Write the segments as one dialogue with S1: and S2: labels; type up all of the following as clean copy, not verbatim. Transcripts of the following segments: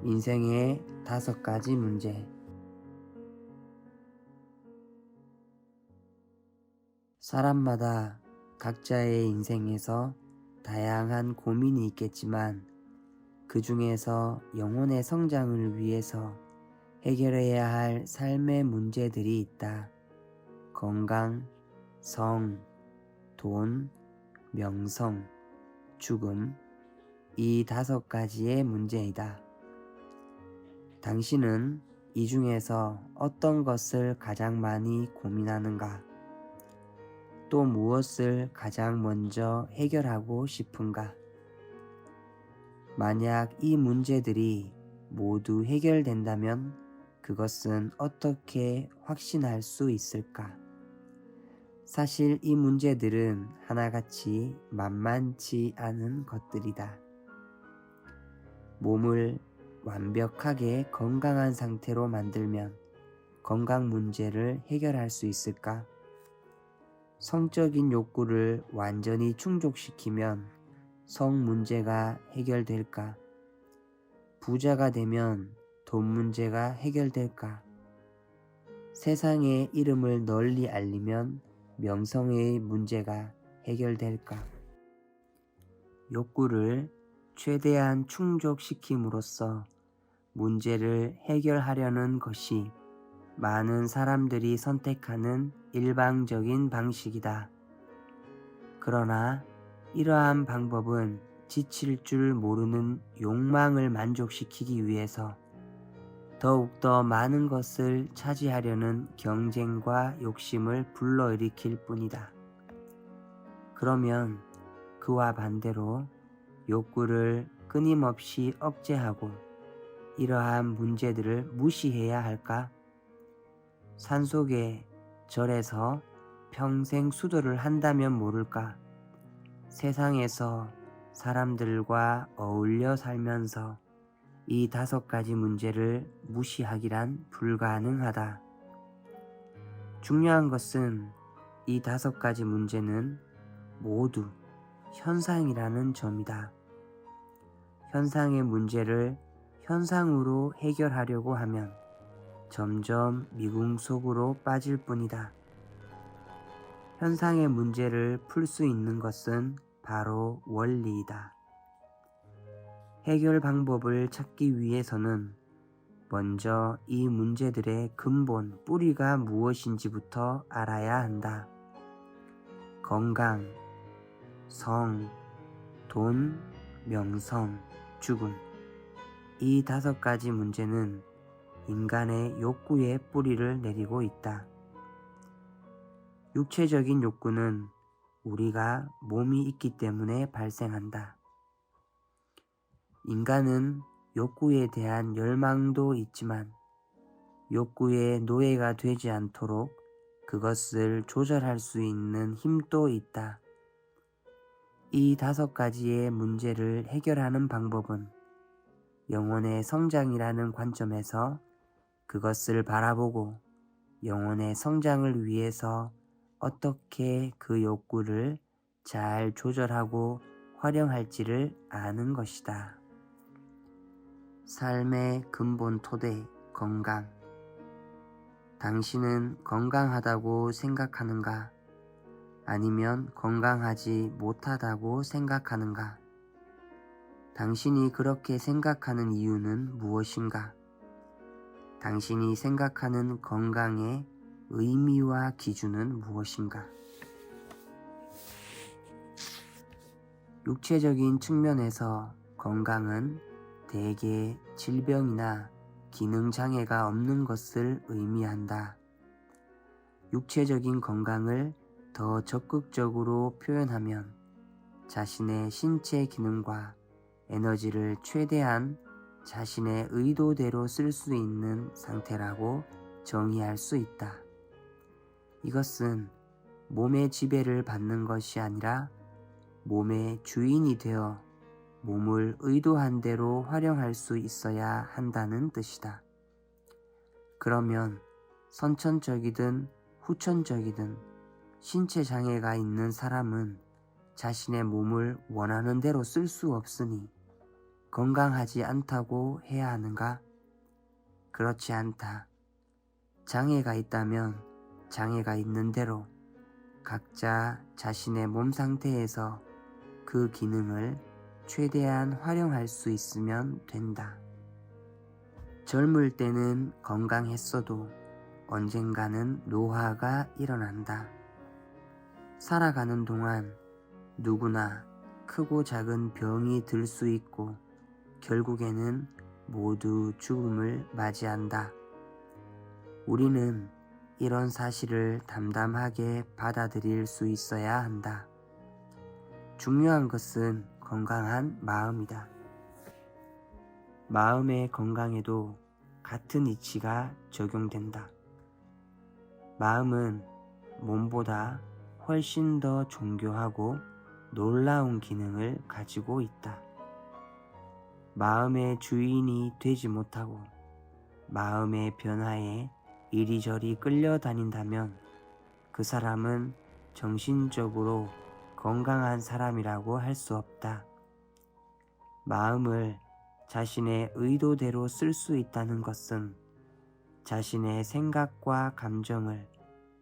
S1: 인생의 5가지 문제. 사람마다 각자의 인생에서 다양한 고민이 있겠지만 그 중에서 영혼의 성장을 위해서 해결해야 할 삶의 문제들이 있다. 건강, 성, 돈, 명성, 죽음, 이 5가지의 문제이다. 당신은 이 중에서 어떤 것을 가장 많이 고민하는가? 또 무엇을 가장 먼저 해결하고 싶은가? 만약 이 문제들이 모두 해결된다면 그것은 어떻게 확신할 수 있을까? 사실 이 문제들은 하나같이 만만치 않은 것들이다. 몸을 완벽하게 건강한 상태로 만들면 건강 문제를 해결할 수 있을까? 성적인 욕구를 완전히 충족시키면 성 문제가 해결될까? 부자가 되면 돈 문제가 해결될까? 세상의 이름을 널리 알리면 명성의 문제가 해결될까? 욕구를 최대한 충족시킴으로써 문제를 해결하려는 것이 많은 사람들이 선택하는 일방적인 방식이다. 그러나 이러한 방법은 지칠 줄 모르는 욕망을 만족시키기 위해서 더욱더 많은 것을 차지하려는 경쟁과 욕심을 불러일으킬 뿐이다. 그러면 그와 반대로 욕구를 끊임없이 억제하고 이러한 문제들을 무시해야 할까? 산속에 절에서 평생 수도를 한다면 모를까? 세상에서 사람들과 어울려 살면서 이 5가지 문제를 무시하기란 불가능하다. 중요한 것은 이 5가지 문제는 모두 현상이라는 점이다. 현상의 문제를 현상으로 해결하려고 하면 점점 미궁 속으로 빠질 뿐이다. 현상의 문제를 풀 수 있는 것은 바로 원리이다. 해결 방법을 찾기 위해서는 먼저 이 문제들의 근본, 뿌리가 무엇인지부터 알아야 한다. 건강, 성, 돈, 명성, 죽음. 이 5가지 문제는 인간의 욕구의 뿌리를 내리고 있다. 육체적인 욕구는 우리가 몸이 있기 때문에 발생한다. 인간은 욕구에 대한 열망도 있지만 욕구의 노예가 되지 않도록 그것을 조절할 수 있는 힘도 있다. 이 5가지의 문제를 해결하는 방법은 영혼의 성장이라는 관점에서 그것을 바라보고 영혼의 성장을 위해서 어떻게 그 욕구를 잘 조절하고 활용할지를 아는 것이다. 삶의 근본 토대, 건강. 당신은 건강하다고 생각하는가? 아니면 건강하지 못하다고 생각하는가? 당신이 그렇게 생각하는 이유는 무엇인가? 당신이 생각하는 건강의 의미와 기준은 무엇인가? 육체적인 측면에서 건강은 대개 질병이나 기능장애가 없는 것을 의미한다. 육체적인 건강을 더 적극적으로 표현하면 자신의 신체 기능과 에너지를 최대한 자신의 의도대로 쓸 수 있는 상태라고 정의할 수 있다. 이것은 몸의 지배를 받는 것이 아니라 몸의 주인이 되어 몸을 의도한 대로 활용할 수 있어야 한다는 뜻이다. 그러면 선천적이든 후천적이든 신체 장애가 있는 사람은 자신의 몸을 원하는 대로 쓸 수 없으니 건강하지 않다고 해야 하는가? 그렇지 않다. 장애가 있다면 장애가 있는 대로 각자 자신의 몸 상태에서 그 기능을 최대한 활용할 수 있으면 된다. 젊을 때는 건강했어도 언젠가는 노화가 일어난다. 살아가는 동안 누구나 크고 작은 병이 들 수 있고 결국에는 모두 죽음을 맞이한다. 우리는 이런 사실을 담담하게 받아들일 수 있어야 한다. 중요한 것은 건강한 마음이다. 마음의 건강에도 같은 이치가 적용된다. 마음은 몸보다 훨씬 더 존귀하고 놀라운 기능을 가지고 있다. 마음의 주인이 되지 못하고 마음의 변화에 이리저리 끌려다닌다면 그 사람은 정신적으로 건강한 사람이라고 할 수 없다. 마음을 자신의 의도대로 쓸 수 있다는 것은 자신의 생각과 감정을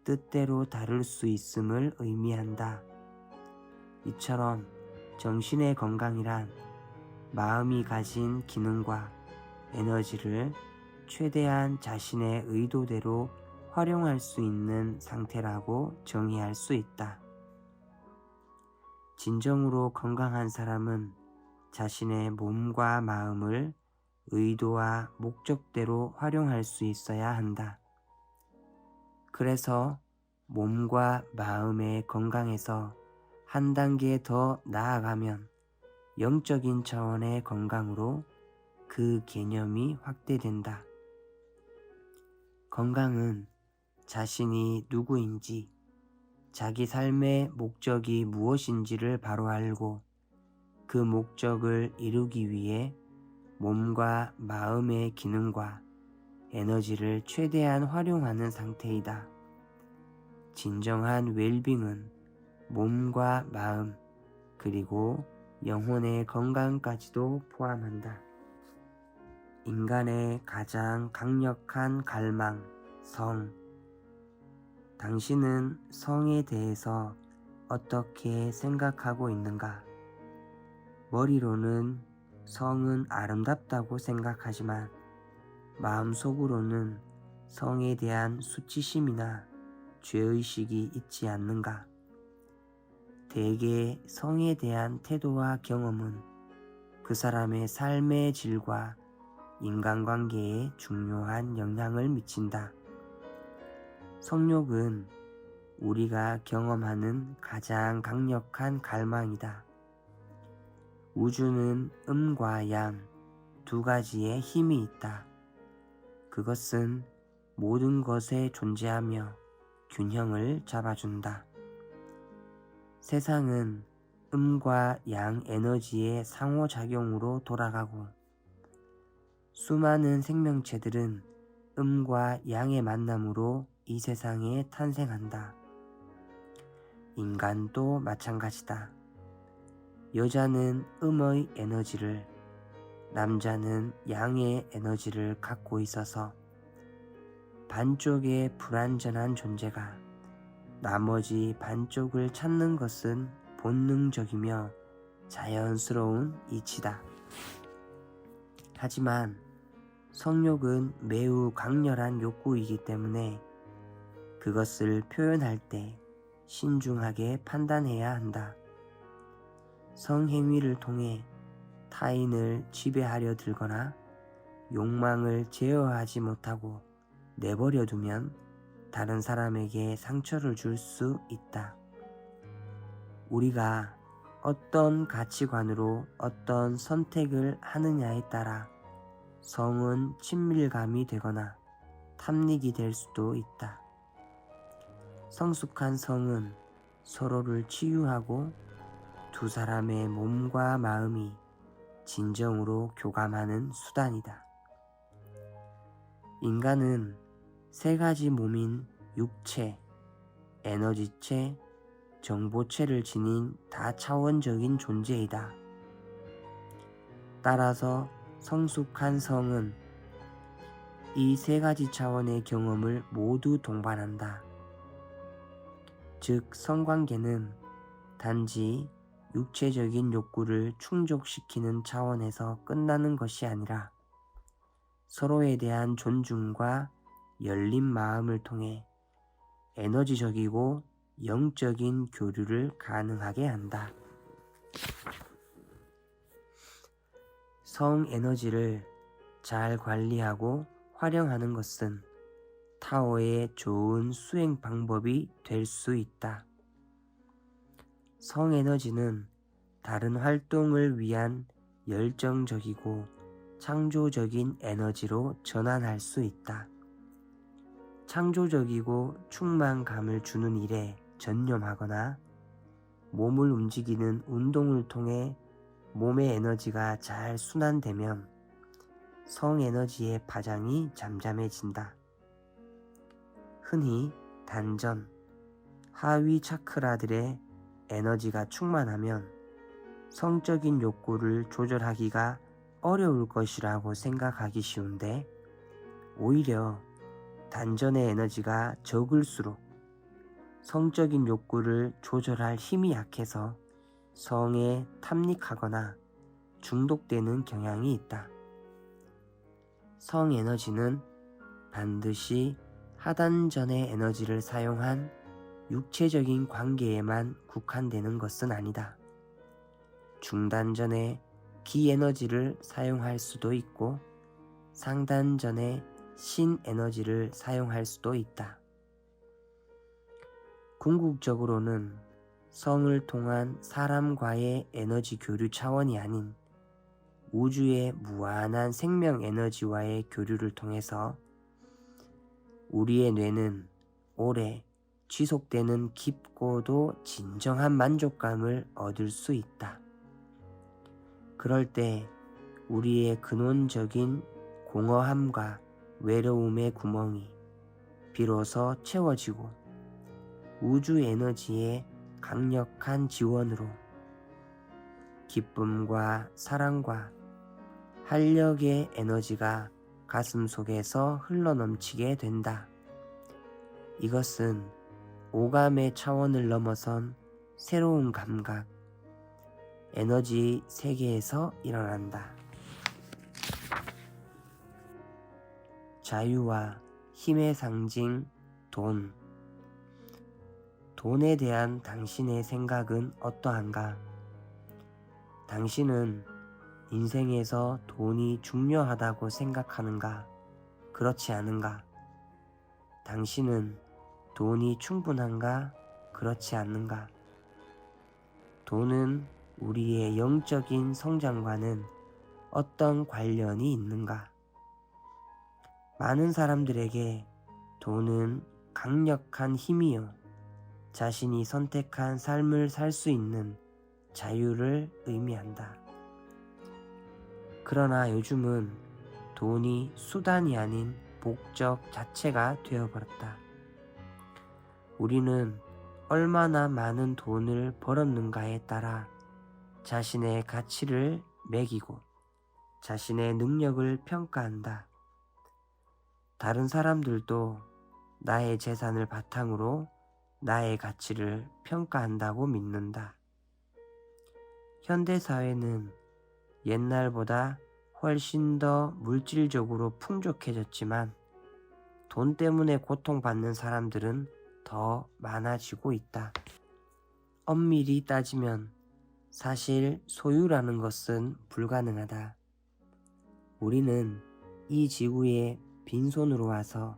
S1: 뜻대로 다룰 수 있음을 의미한다. 이처럼 정신의 건강이란 마음이 가진 기능과 에너지를 최대한 자신의 의도대로 활용할 수 있는 상태라고 정의할 수 있다. 진정으로 건강한 사람은 자신의 몸과 마음을 의도와 목적대로 활용할 수 있어야 한다. 그래서 몸과 마음의 건강에서 한 단계 더 나아가면 영적인 차원의 건강으로 그 개념이 확대된다. 건강은 자신이 누구인지, 자기 삶의 목적이 무엇인지를 바로 알고 그 목적을 이루기 위해 몸과 마음의 기능과 에너지를 최대한 활용하는 상태이다. 진정한 웰빙은 몸과 마음 그리고 영혼의 건강까지도 포함한다. 인간의 가장 강력한 갈망, 성. 당신은 성에 대해서 어떻게 생각하고 있는가? 머리로는 성은 아름답다고 생각하지만 마음속으로는 성에 대한 수치심이나 죄의식이 있지 않는가? 대개 성에 대한 태도와 경험은 그 사람의 삶의 질과 인간관계에 중요한 영향을 미친다. 성욕은 우리가 경험하는 가장 강력한 갈망이다. 우주는 음과 양 두 가지의 힘이 있다. 그것은 모든 것에 존재하며 균형을 잡아준다. 세상은 음과 양 에너지의 상호작용으로 돌아가고 수많은 생명체들은 음과 양의 만남으로 이 세상에 탄생한다. 인간도 마찬가지다. 여자는 음의 에너지를, 남자는 양의 에너지를 갖고 있어서 반쪽의 불완전한 존재가 나머지 반쪽을 찾는 것은 본능적이며 자연스러운 이치다. 하지만 성욕은 매우 강렬한 욕구이기 때문에 그것을 표현할 때 신중하게 판단해야 한다. 성행위를 통해 타인을 지배하려 들거나 욕망을 제어하지 못하고 내버려 두면 다른 사람에게 상처를 줄 수 있다. 우리가 어떤 가치관으로 어떤 선택을 하느냐에 따라 성은 친밀감이 되거나 탐닉이 될 수도 있다. 성숙한 성은 서로를 치유하고 두 사람의 몸과 마음이 진정으로 교감하는 수단이다. 인간은 세 가지 몸인 육체, 에너지체, 정보체를 지닌 다차원적인 존재이다. 따라서 성숙한 성은 이 세 가지 차원의 경험을 모두 동반한다. 즉, 성관계는 단지 육체적인 욕구를 충족시키는 차원에서 끝나는 것이 아니라 서로에 대한 존중과 열린 마음을 통해 에너지적이고 영적인 교류를 가능하게 한다. 성 에너지를 잘 관리하고 활용하는 것은 타오의 좋은 수행 방법이 될 수 있다. 성 에너지는 다른 활동을 위한 열정적이고 창조적인 에너지로 전환할 수 있다. 창조적이고 충만감을 주는 일에 전념하거나 몸을 움직이는 운동을 통해 몸의 에너지가 잘 순환되면 성 에너지의 파장이 잠잠해진다. 흔히 단전, 하위 차크라들의 에너지가 충만하면 성적인 욕구를 조절하기가 어려울 것이라고 생각하기 쉬운데, 오히려 단전의 에너지가 적을수록 성적인 욕구를 조절할 힘이 약해서 성에 탐닉하거나 중독되는 경향이 있다. 성 에너지는 반드시 하단전의 에너지를 사용한 육체적인 관계에만 국한되는 것은 아니다. 중단전의 기 에너지를 사용할 수도 있고 상단전의 신 에너지를 사용할 수도 있다. 궁극적으로는 성을 통한 사람과의 에너지 교류 차원이 아닌 우주의 무한한 생명 에너지와의 교류를 통해서 우리의 뇌는 오래 지속되는 깊고도 진정한 만족감을 얻을 수 있다. 그럴 때 우리의 근원적인 공허함과 외로움의 구멍이 비로소 채워지고 우주 에너지의 강력한 지원으로 기쁨과 사랑과 활력의 에너지가 가슴 속에서 흘러넘치게 된다. 이것은 오감의 차원을 넘어선 새로운 감각, 에너지 세계에서 일어난다. 자유와 힘의 상징 돈. 돈에 대한 당신의 생각은 어떠한가? 당신은 인생에서 돈이 중요하다고 생각하는가? 그렇지 않은가? 당신은 돈이 충분한가? 그렇지 않는가? 돈은 우리의 영적인 성장과는 어떤 관련이 있는가? 많은 사람들에게 돈은 강력한 힘이요, 자신이 선택한 삶을 살 수 있는 자유를 의미한다. 그러나 요즘은 돈이 수단이 아닌 목적 자체가 되어버렸다. 우리는 얼마나 많은 돈을 벌었는가에 따라 자신의 가치를 매기고 자신의 능력을 평가한다. 다른 사람들도 나의 재산을 바탕으로 나의 가치를 평가한다고 믿는다. 현대사회는 옛날보다 훨씬 더 물질적으로 풍족해졌지만 돈 때문에 고통받는 사람들은 더 많아지고 있다. 엄밀히 따지면 사실 소유라는 것은 불가능하다. 우리는 이 지구에 빈손으로 와서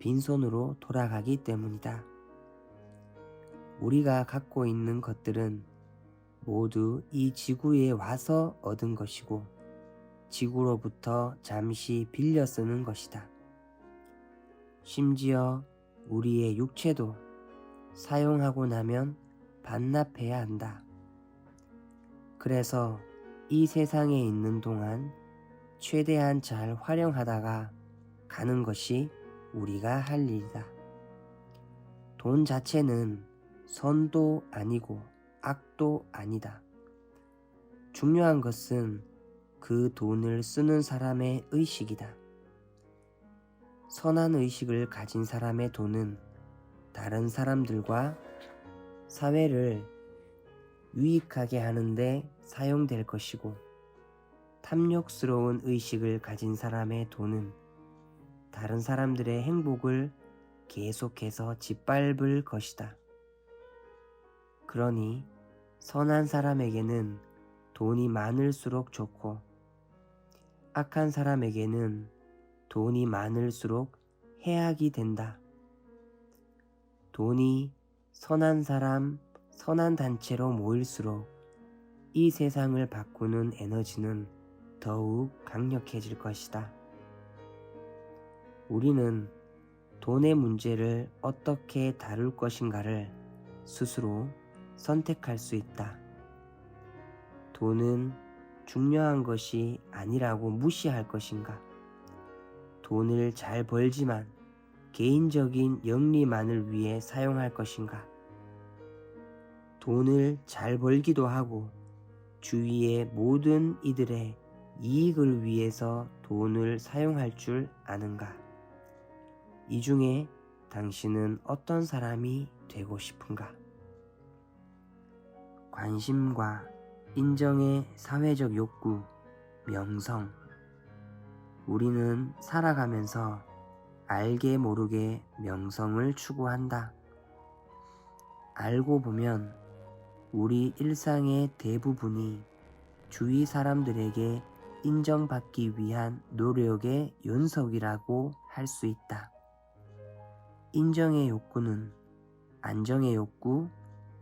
S1: 빈손으로 돌아가기 때문이다. 우리가 갖고 있는 것들은 모두 이 지구에 와서 얻은 것이고 지구로부터 잠시 빌려 쓰는 것이다. 심지어 우리의 육체도 사용하고 나면 반납해야 한다. 그래서 이 세상에 있는 동안 최대한 잘 활용하다가 가는 것이 우리가 할 일이다. 돈 자체는 선도 아니고 악도 아니다. 중요한 것은 그 돈을 쓰는 사람의 의식이다. 선한 의식을 가진 사람의 돈은 다른 사람들과 사회를 유익하게 하는데 사용될 것이고, 탐욕스러운 의식을 가진 사람의 돈은 다른 사람들의 행복을 계속해서 짓밟을 것이다. 그러니 선한 사람에게는 돈이 많을수록 좋고, 악한 사람에게는 돈이 많을수록 해악이 된다. 돈이 선한 사람, 선한 단체로 모일수록 이 세상을 바꾸는 에너지는 더욱 강력해질 것이다. 우리는 돈의 문제를 어떻게 다룰 것인가를 스스로 선택할 수 있다. 돈은 중요한 것이 아니라고 무시할 것인가? 돈을 잘 벌지만 개인적인 영리만을 위해 사용할 것인가? 돈을 잘 벌기도 하고 주위의 모든 이들의 이익을 위해서 돈을 사용할 줄 아는가? 이 중에 당신은 어떤 사람이 되고 싶은가? 관심과 인정의 사회적 욕구, 명성. 우리는 살아가면서 알게 모르게 명성을 추구한다. 알고 보면 우리 일상의 대부분이 주위 사람들에게 인정받기 위한 노력의 연속이라고 할 수 있다. 인정의 욕구는 안정의 욕구,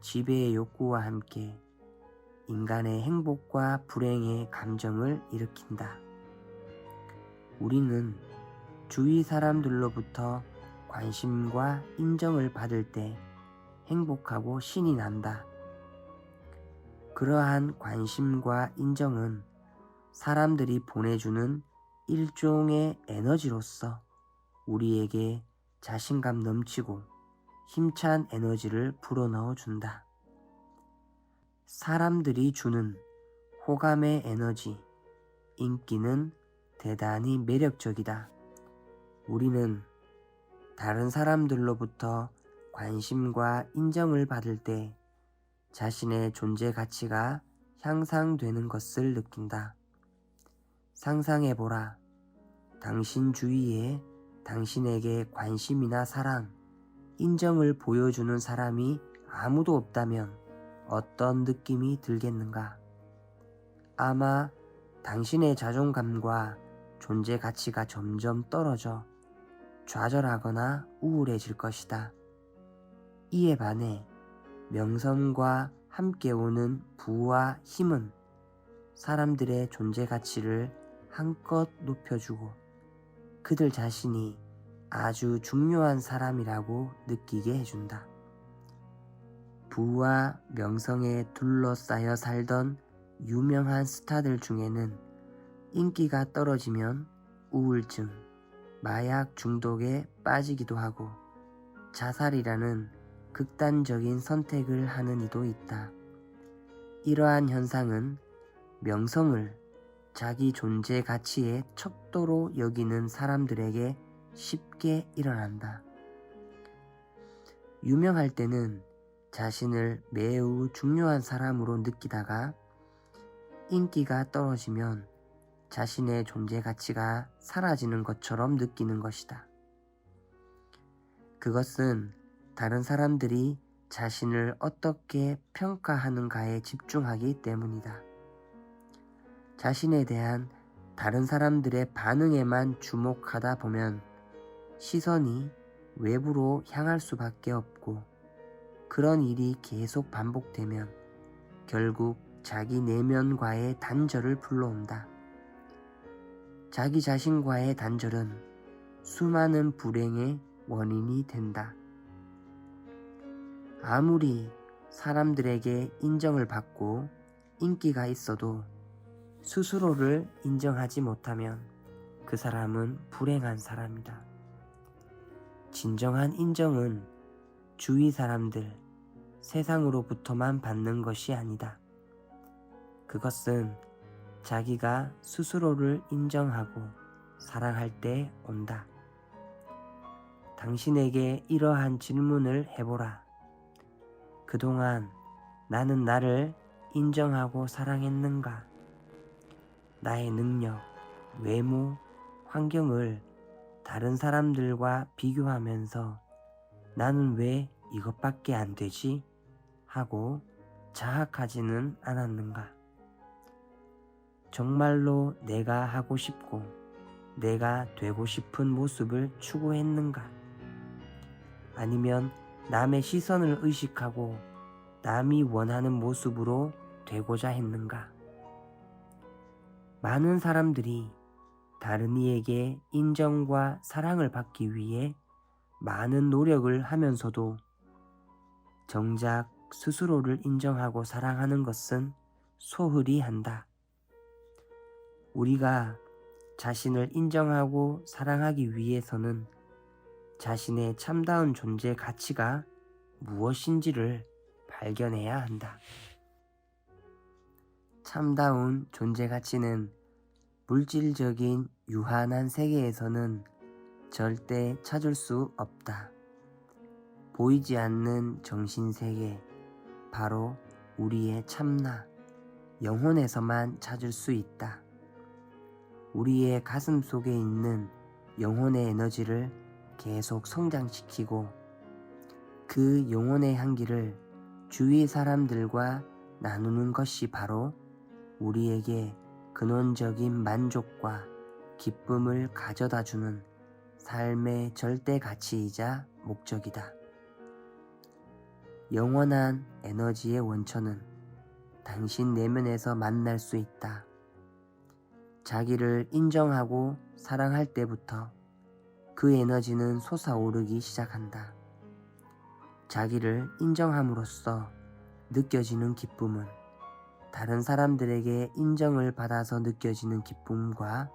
S1: 지배의 욕구와 함께 인간의 행복과 불행의 감정을 일으킨다. 우리는 주위 사람들로부터 관심과 인정을 받을 때 행복하고 신이 난다. 그러한 관심과 인정은 사람들이 보내주는 일종의 에너지로서 우리에게 자신감 넘치고 힘찬 에너지를 불어넣어 준다. 사람들이 주는 호감의 에너지, 인기는 대단히 매력적이다. 우리는 다른 사람들로부터 관심과 인정을 받을 때 자신의 존재 가치가 향상되는 것을 느낀다. 상상해보라. 당신 주위에 당신에게 관심이나 사랑, 인정을 보여주는 사람이 아무도 없다면 어떤 느낌이 들겠는가? 아마 당신의 자존감과 존재 가치가 점점 떨어져 좌절하거나 우울해질 것이다. 이에 반해 명성과 함께 오는 부와 힘은 사람들의 존재 가치를 한껏 높여주고 그들 자신이 아주 중요한 사람이라고 느끼게 해준다. 부와 명성에 둘러싸여 살던 유명한 스타들 중에는 인기가 떨어지면 우울증, 마약 중독에 빠지기도 하고 자살이라는 극단적인 선택을 하는 이도 있다. 이러한 현상은 명성을 자기 존재 가치의 척도로 여기는 사람들에게 쉽게 일어난다. 유명할 때는 자신을 매우 중요한 사람으로 느끼다가 인기가 떨어지면 자신의 존재 가치가 사라지는 것처럼 느끼는 것이다. 그것은 다른 사람들이 자신을 어떻게 평가하는가에 집중하기 때문이다. 자신에 대한 다른 사람들의 반응에만 주목하다 보면 시선이 외부로 향할 수밖에 없고 그런 일이 계속 반복되면 결국 자기 내면과의 단절을 불러온다. 자기 자신과의 단절은 수많은 불행의 원인이 된다. 아무리 사람들에게 인정을 받고 인기가 있어도 스스로를 인정하지 못하면 그 사람은 불행한 사람이다. 진정한 인정은 주위 사람들, 세상으로부터만 받는 것이 아니다. 그것은 자기가 스스로를 인정하고 사랑할 때 온다. 당신에게 이러한 질문을 해보라. 그동안 나는 나를 인정하고 사랑했는가? 나의 능력, 외모, 환경을 다른 사람들과 비교하면서 나는 왜 이것밖에 안 되지? 하고 자학하지는 않았는가? 정말로 내가 하고 싶고 내가 되고 싶은 모습을 추구했는가? 아니면 남의 시선을 의식하고 남이 원하는 모습으로 되고자 했는가? 많은 사람들이 다른 이에게 인정과 사랑을 받기 위해 많은 노력을 하면서도 정작 스스로를 인정하고 사랑하는 것은 소홀히 한다. 우리가 자신을 인정하고 사랑하기 위해서는 자신의 참다운 존재 가치가 무엇인지를 발견해야 한다. 참다운 존재 가치는 물질적인 유한한 세계에서는 절대 찾을 수 없다. 보이지 않는 정신세계, 바로 우리의 참나, 영혼에서만 찾을 수 있다. 우리의 가슴 속에 있는 영혼의 에너지를 계속 성장시키고 그 영혼의 향기를 주위 사람들과 나누는 것이 바로 우리에게 근원적인 만족과 기쁨을 가져다주는 삶의 절대 가치이자 목적이다. 영원한 에너지의 원천은 당신 내면에서 만날 수 있다. 자기를 인정하고 사랑할 때부터 그 에너지는 솟아오르기 시작한다. 자기를 인정함으로써 느껴지는 기쁨은 다른 사람들에게 인정을 받아서 느껴지는 기쁨과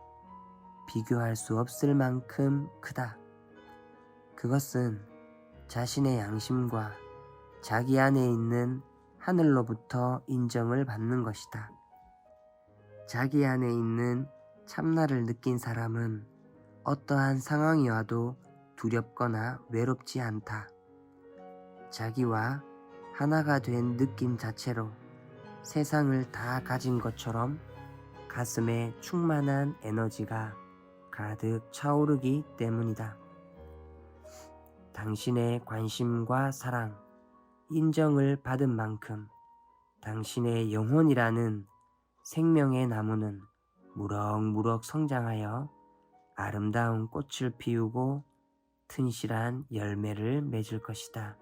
S1: 비교할 수 없을 만큼 크다. 그것은 자신의 양심과 자기 안에 있는 하늘로부터 인정을 받는 것이다. 자기 안에 있는 참나를 느낀 사람은 어떠한 상황이 와도 두렵거나 외롭지 않다. 자기와 하나가 된 느낌 자체로 세상을 다 가진 것처럼 가슴에 충만한 에너지가 가득 차오르기 때문이다. 당신의 관심과 사랑, 인정을 받은 만큼 당신의 영혼이라는 생명의 나무는 무럭무럭 성장하여 아름다운 꽃을 피우고 튼실한 열매를 맺을 것이다.